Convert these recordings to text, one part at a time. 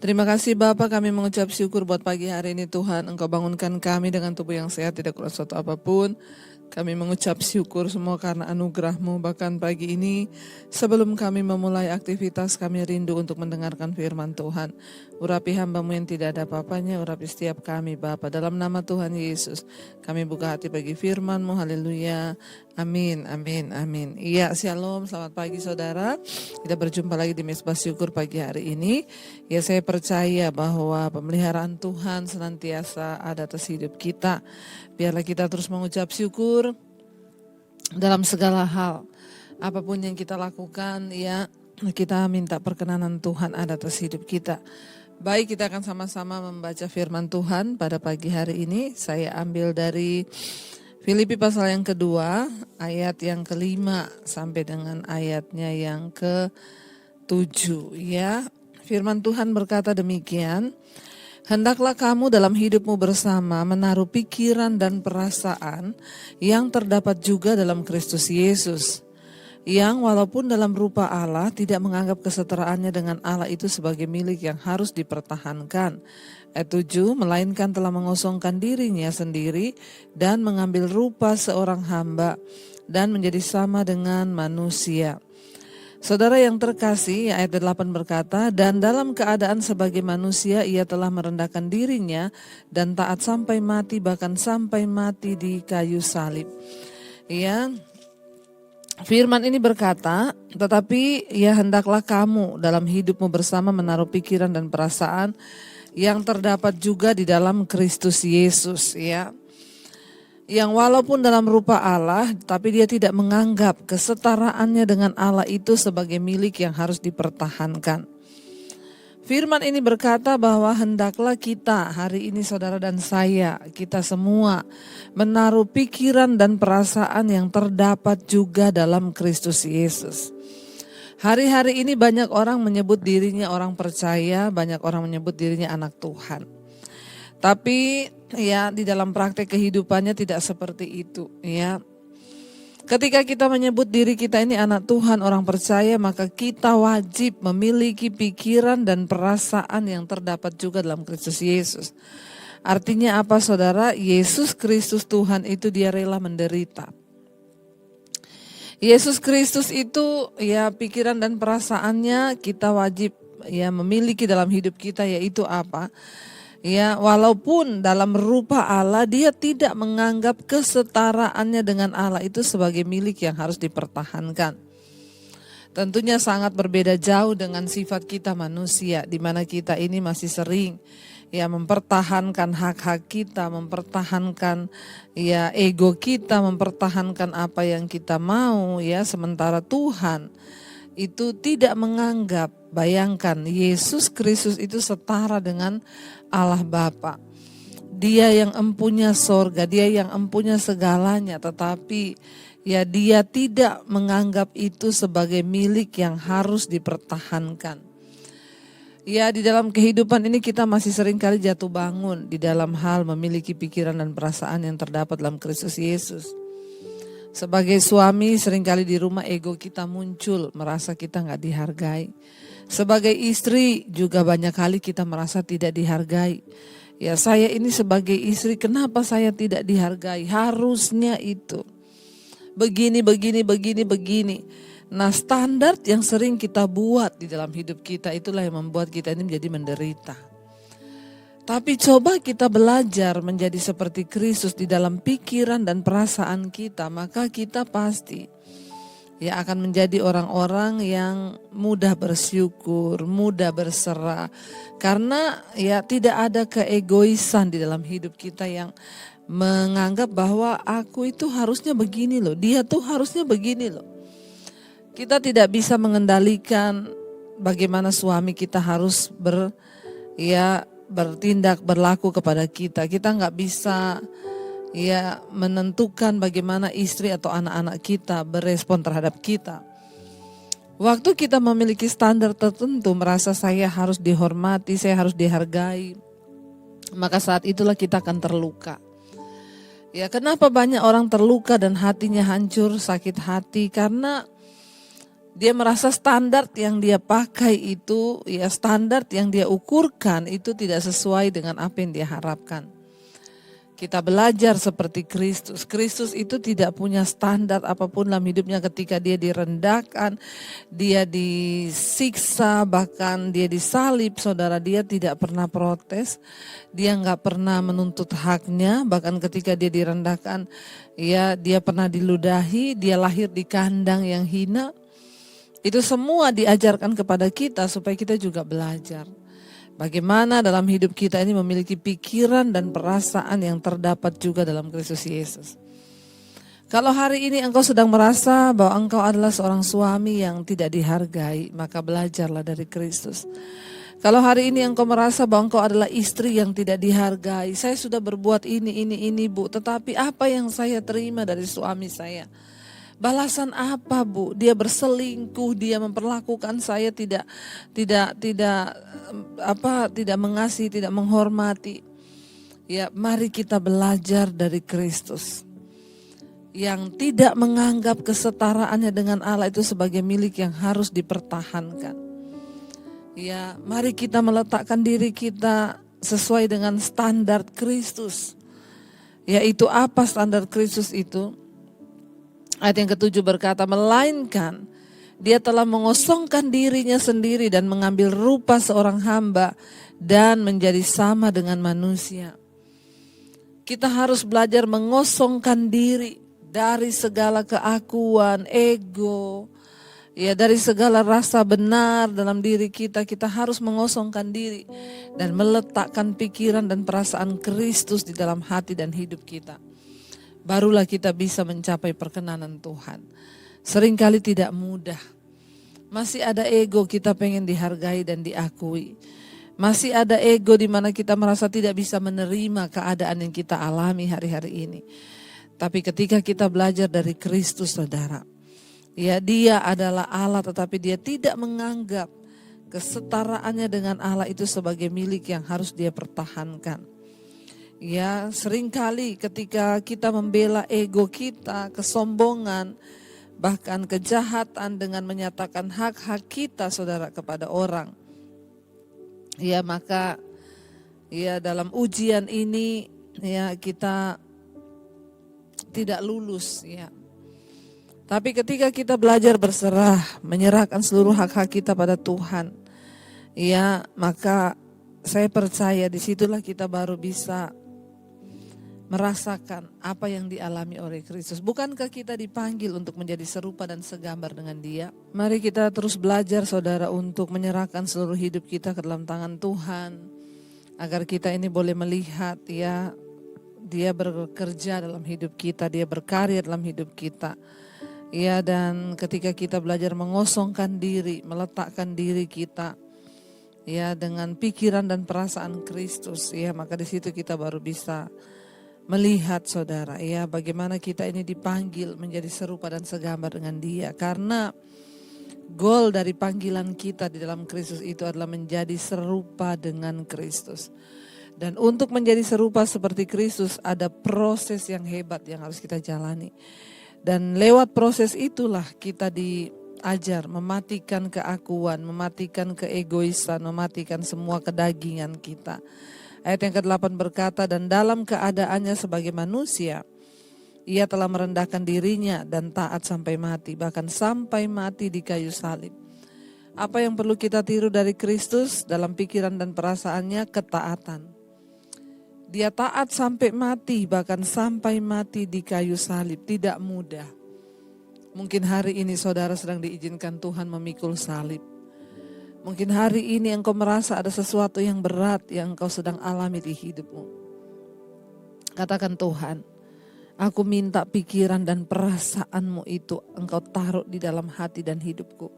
Terima kasih Bapa, kami mengucap syukur buat pagi hari ini Tuhan. Engkau bangunkan kami dengan tubuh yang sehat, tidak kurang suatu apapun. Kami mengucap syukur semua karena anugerah-Mu. Bahkan pagi ini sebelum kami memulai aktivitas, kami rindu untuk mendengarkan firman Tuhan. Urapi hamba-Mu yang tidak ada apa-apanya, urapi setiap kami Bapa. Dalam nama Tuhan Yesus, kami buka hati bagi firman-Mu. Haleluya. Amin, amin, amin. Iya, shalom, selamat pagi saudara. Kita berjumpa lagi di Mesbah Syukur pagi hari ini. Ya, saya percaya bahwa pemeliharaan Tuhan senantiasa ada atas hidup kita. Biarlah kita terus mengucap syukur dalam segala hal. Apapun yang kita lakukan, ya kita minta perkenanan Tuhan ada atas hidup kita. Baik, kita akan sama-sama membaca firman Tuhan pada pagi hari ini. Saya ambil dari Filipi pasal yang kedua, ayat yang kelima sampai dengan ayatnya yang ke-7. Ya, firman Tuhan berkata demikian. Hendaklah kamu dalam hidupmu bersama menaruh pikiran dan perasaan yang terdapat juga dalam Kristus Yesus, yang walaupun dalam rupa Allah tidak menganggap kesetaraannya dengan Allah itu sebagai milik yang harus dipertahankan. Ayat 7, melainkan telah mengosongkan dirinya sendiri dan mengambil rupa seorang hamba dan menjadi sama dengan manusia. Saudara yang terkasih, ayat 8 berkata, dan dalam keadaan sebagai manusia ia telah merendahkan dirinya dan taat sampai mati, bahkan sampai mati di kayu salib. Ya, firman ini berkata, tetapi ya hendaklah kamu dalam hidupmu bersama menaruh pikiran dan perasaan yang terdapat juga di dalam Kristus Yesus, ya. Yang walaupun dalam rupa Allah, tapi dia tidak menganggap kesetaraannya dengan Allah itu sebagai milik yang harus dipertahankan. Firman ini berkata bahwa hendaklah kita hari ini saudara dan saya, kita semua menaruh pikiran dan perasaan yang terdapat juga dalam Kristus Yesus. Hari-hari ini banyak orang menyebut dirinya orang percaya, banyak orang menyebut dirinya anak Tuhan. Tapi ya di dalam praktek kehidupannya tidak seperti itu, ya. Ketika kita menyebut diri kita ini anak Tuhan, orang percaya, maka kita wajib memiliki pikiran dan perasaan yang terdapat juga dalam Kristus Yesus. Artinya apa saudara? Yesus Kristus Tuhan itu dia rela menderita. Yesus Kristus itu ya pikiran dan perasaannya kita wajib ya memiliki dalam hidup kita, yaitu apa? Ya, walaupun dalam rupa Allah dia tidak menganggap kesetaraannya dengan Allah itu sebagai milik yang harus dipertahankan. Tentunya sangat berbeda jauh dengan sifat kita manusia, di mana kita ini masih sering ya mempertahankan hak-hak kita, mempertahankan ya ego kita, mempertahankan apa yang kita mau, ya, sementara Tuhan itu tidak menganggap. Bayangkan, Yesus Kristus itu setara dengan Allah Bapa. Dia yang empunya sorga, dia yang empunya segalanya, tetapi ya dia tidak menganggap itu sebagai milik yang harus dipertahankan. Ya, di dalam kehidupan ini kita masih sering kali jatuh bangun di dalam hal memiliki pikiran dan perasaan yang terdapat dalam Kristus Yesus. Sebagai suami seringkali di rumah ego kita muncul, merasa kita gak dihargai. Sebagai istri juga banyak kali kita merasa tidak dihargai. Ya, saya ini sebagai istri kenapa saya tidak dihargai? Harusnya itu. Begini. Nah, standar yang sering kita buat di dalam hidup kita itulah yang membuat kita ini menjadi menderita. Tapi coba kita belajar menjadi seperti Kristus di dalam pikiran dan perasaan kita, maka kita pasti ya akan menjadi orang-orang yang mudah bersyukur, mudah berserah. Karena ya tidak ada keegoisan di dalam hidup kita yang menganggap bahwa aku itu harusnya begini loh, dia tuh harusnya begini loh. Kita tidak bisa mengendalikan bagaimana suami kita harus bertindak, berlaku kepada kita. Kita nggak bisa ya menentukan bagaimana istri atau anak-anak kita berespon terhadap kita. Waktu kita memiliki standar tertentu, merasa saya harus dihormati, saya harus dihargai, maka saat itulah kita akan terluka. Ya, kenapa banyak orang terluka dan hatinya hancur, sakit hati? Karena Dia merasa standar yang dia pakai itu, ya standar yang dia ukurkan itu tidak sesuai dengan apa yang dia harapkan. Kita belajar seperti Kristus. Kristus itu tidak punya standar apapun dalam hidupnya ketika dia direndahkan, dia disiksa, bahkan dia disalib. Saudara, dia tidak pernah protes, dia nggak pernah menuntut haknya. Bahkan ketika dia direndahkan, ya dia pernah diludahi, dia lahir di kandang yang hina. Itu semua diajarkan kepada kita supaya kita juga belajar. Bagaimana dalam hidup kita ini memiliki pikiran dan perasaan yang terdapat juga dalam Kristus Yesus. Kalau hari ini engkau sedang merasa bahwa engkau adalah seorang suami yang tidak dihargai, maka belajarlah dari Kristus. Kalau hari ini engkau merasa bahwa engkau adalah istri yang tidak dihargai, saya sudah berbuat ini Bu, tetapi apa yang saya terima dari suami saya? Balasan apa Bu? Dia berselingkuh, dia memperlakukan saya tidak mengasihi, tidak menghormati. Ya, mari kita belajar dari Kristus yang tidak menganggap kesetaraannya dengan Allah itu sebagai milik yang harus dipertahankan. Ya, mari kita meletakkan diri kita sesuai dengan standar Kristus. Yaitu apa standar Kristus itu? Ayat yang ke-7 berkata, melainkan dia telah mengosongkan dirinya sendiri dan mengambil rupa seorang hamba dan menjadi sama dengan manusia. Kita harus belajar mengosongkan diri dari segala keakuan, ego, ya dari segala rasa benar dalam diri kita. Kita harus mengosongkan diri dan meletakkan pikiran dan perasaan Kristus di dalam hati dan hidup kita. Barulah kita bisa mencapai perkenanan Tuhan. Seringkali tidak mudah. Masih ada ego, kita pengen dihargai dan diakui. Masih ada ego di mana kita merasa tidak bisa menerima keadaan yang kita alami hari-hari ini. Tapi ketika kita belajar dari Kristus, saudara, ya dia adalah Allah tetapi dia tidak menganggap kesetaraannya dengan Allah itu sebagai milik yang harus dia pertahankan. Ya, seringkali ketika kita membela ego kita, kesombongan, bahkan kejahatan dengan menyatakan hak-hak kita, saudara, kepada orang. Ya, maka ya dalam ujian ini ya kita tidak lulus ya. Tapi ketika kita belajar berserah, menyerahkan seluruh hak-hak kita pada Tuhan, ya maka saya percaya disitulah kita baru bisa merasakan apa yang dialami oleh Kristus. Bukankah kita dipanggil untuk menjadi serupa dan segambar dengan Dia? Mari kita terus belajar, saudara, untuk menyerahkan seluruh hidup kita ke dalam tangan Tuhan, agar kita ini boleh melihat ya Dia bekerja dalam hidup kita, Dia berkarya dalam hidup kita. Ya, dan ketika kita belajar mengosongkan diri, meletakkan diri kita ya dengan pikiran dan perasaan Kristus, ya maka di situ kita baru bisa melihat, saudara, ya bagaimana kita ini dipanggil menjadi serupa dan segambar dengan Dia. Karena goal dari panggilan kita di dalam Kristus itu adalah menjadi serupa dengan Kristus. Dan untuk menjadi serupa seperti Kristus ada proses yang hebat yang harus kita jalani. Dan lewat proses itulah kita diajar mematikan keakuan, mematikan keegoisan, mematikan semua kedagingan kita. Ayat yang ke-8 berkata, dan dalam keadaannya sebagai manusia, ia telah merendahkan dirinya dan taat sampai mati, bahkan sampai mati di kayu salib. Apa yang perlu kita tiru dari Kristus dalam pikiran dan perasaannya? Ketaatan. Dia taat sampai mati, bahkan sampai mati di kayu salib. Tidak mudah. Mungkin hari ini saudara sedang diizinkan Tuhan memikul salib. Mungkin hari ini engkau merasa ada sesuatu yang berat yang engkau sedang alami di hidupmu. Katakan, Tuhan, aku minta pikiran dan perasaanmu itu engkau taruh di dalam hati dan hidupku.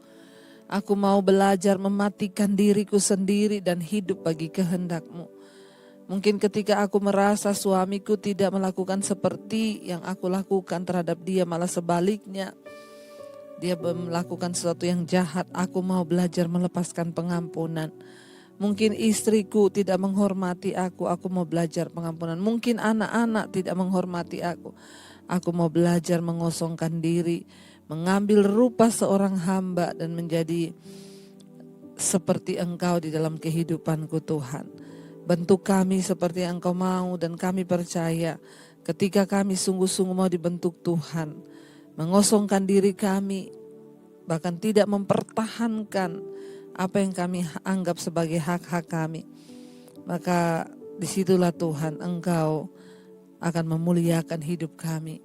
Aku mau belajar mematikan diriku sendiri dan hidup bagi kehendak-Mu. Mungkin ketika aku merasa suamiku tidak melakukan seperti yang aku lakukan terhadap dia, malah sebaliknya. Dia melakukan sesuatu yang jahat, aku mau belajar melepaskan pengampunan. Mungkin istriku tidak menghormati aku mau belajar pengampunan. Mungkin anak-anak tidak menghormati aku mau belajar mengosongkan diri, mengambil rupa seorang hamba dan menjadi seperti Engkau di dalam kehidupanku Tuhan. Bentuk kami seperti yang Engkau mau, dan kami percaya ketika kami sungguh-sungguh mau dibentuk Tuhan, mengosongkan diri kami, bahkan tidak mempertahankan apa yang kami anggap sebagai hak-hak kami, maka disitulah Tuhan Engkau akan memuliakan hidup kami.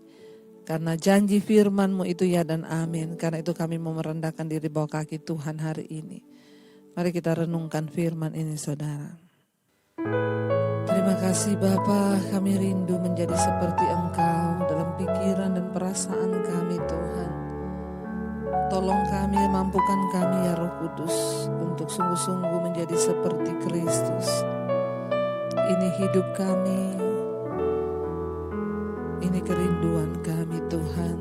Karena janji firman-Mu itu ya dan amin. Karena itu kami mau merendahkan diri bawah kaki Tuhan hari ini. Mari kita renungkan firman ini saudara. Terima kasih Bapa, kami rindu menjadi seperti Engkau dalam pikiran dan perasaan kami Tuhan. Tolong kami, mampukan kami ya Roh Kudus untuk sungguh-sungguh menjadi seperti Kristus. Ini hidup kami, ini kerinduan kami Tuhan.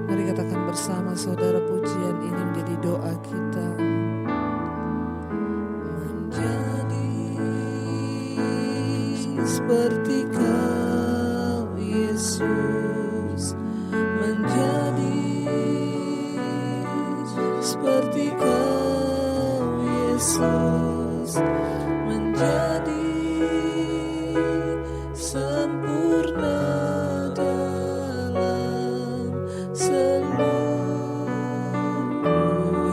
Mari katakan bersama saudara, pujian ini menjadi doa kita. Menjadi seperti Kau Yesus, menjadi seperti Kau Yesus, menjadi sempurna dalam seluruh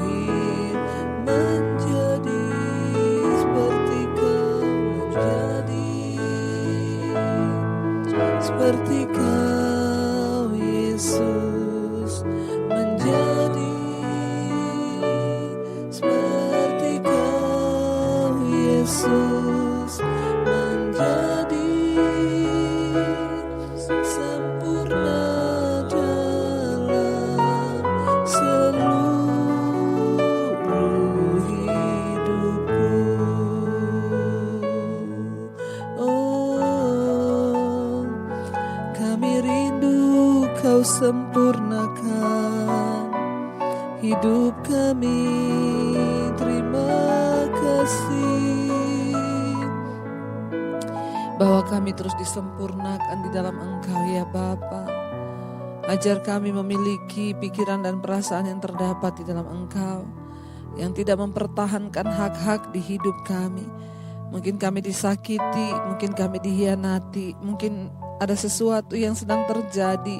hidup, menjadi seperti Kau, menjadi seperti Kau Yesus, menjadi seperti Kau Yesus, menjadi sempurna dalam seluruh hidupku. Oh, kami rindu Kau sempurnakan hidup kami. Terima kasih bahwa kami terus disempurnakan di dalam Engkau ya Bapa. Ajar kami memiliki pikiran dan perasaan yang terdapat di dalam Engkau, yang tidak mempertahankan hak-hak di hidup kami. Mungkin kami disakiti, mungkin kami dihianati, mungkin ada sesuatu yang sedang terjadi.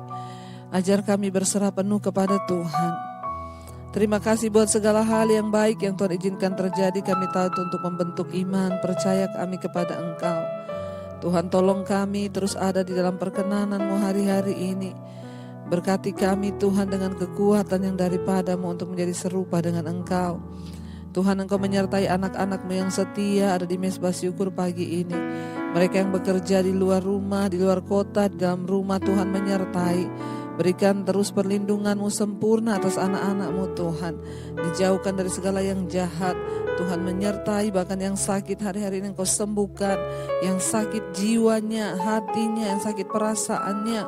Ajar kami berserah penuh kepada Tuhan. Terima kasih buat segala hal yang baik yang Tuhan izinkan terjadi. Kami tahu itu untuk membentuk iman, percaya kami kepada Engkau. Tuhan tolong kami terus ada di dalam perkenanan-Mu hari-hari ini. Berkati kami Tuhan dengan kekuatan yang daripada-Mu untuk menjadi serupa dengan Engkau. Tuhan, Engkau menyertai anak-anak-Mu yang setia ada di Mezbah Syukur pagi ini. Mereka yang bekerja di luar rumah, di luar kota, di dalam rumah, Tuhan menyertai. Berikan terus perlindungan-Mu sempurna atas anak-anak-Mu Tuhan. Dijauhkan dari segala yang jahat. Tuhan menyertai bahkan yang sakit hari-hari ini Engkau sembuhkan. Yang sakit jiwanya, hatinya, yang sakit perasaannya,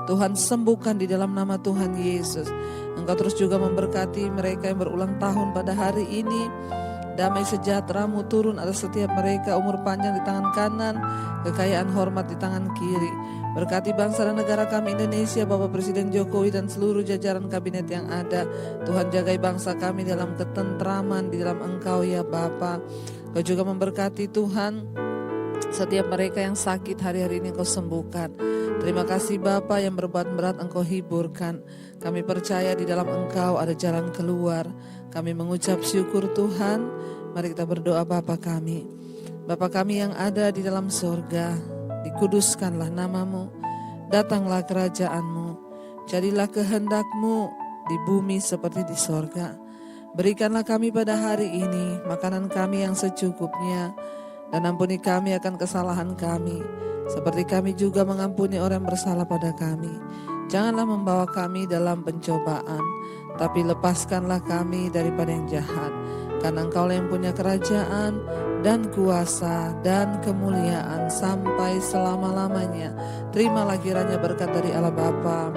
Tuhan sembuhkan di dalam nama Tuhan Yesus. Engkau terus juga memberkati mereka yang berulang tahun pada hari ini. Damai sejahtera-Mu turun atas setiap mereka, umur panjang di tangan kanan, kekayaan hormat di tangan kiri. Berkati bangsa dan negara kami Indonesia, Bapak Presiden Jokowi dan seluruh jajaran kabinet yang ada. Tuhan jagai bangsa kami dalam ketentraman di dalam Engkau ya Bapa. Kau juga memberkati Tuhan setiap mereka yang sakit hari-hari ini Engkau sembuhkan. Terima kasih Bapa, yang berbuat berat Engkau hiburkan. Kami percaya di dalam Engkau ada jalan keluar. Kami mengucap syukur Tuhan. Mari kita berdoa. Bapa kami, Bapa kami yang ada di dalam sorga, dikuduskanlah nama-Mu, datanglah kerajaan-Mu, jadilah kehendak-Mu di bumi seperti di sorga. Berikanlah kami pada hari ini makanan kami yang secukupnya, dan ampuni kami akan kesalahan kami, seperti kami juga mengampuni orang yang bersalah pada kami. Janganlah membawa kami dalam pencobaan, tapi lepaskanlah kami daripada yang jahat. Karena Engkau yang punya kerajaan dan kuasa dan kemuliaan sampai selama-lamanya. Terimalah kiranya berkat dari Allah Bapa,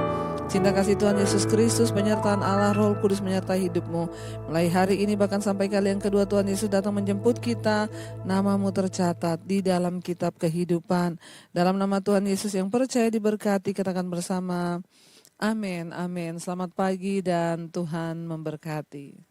cinta kasih Tuhan Yesus Kristus, penyertaan Allah Roh Kudus menyertai hidupmu. Mulai hari ini bahkan sampai kali yang kedua Tuhan Yesus datang menjemput kita, nama-Mu tercatat di dalam kitab kehidupan. Dalam nama Tuhan Yesus yang percaya diberkati, katakan bersama, Amin, amin. Selamat pagi dan Tuhan memberkati.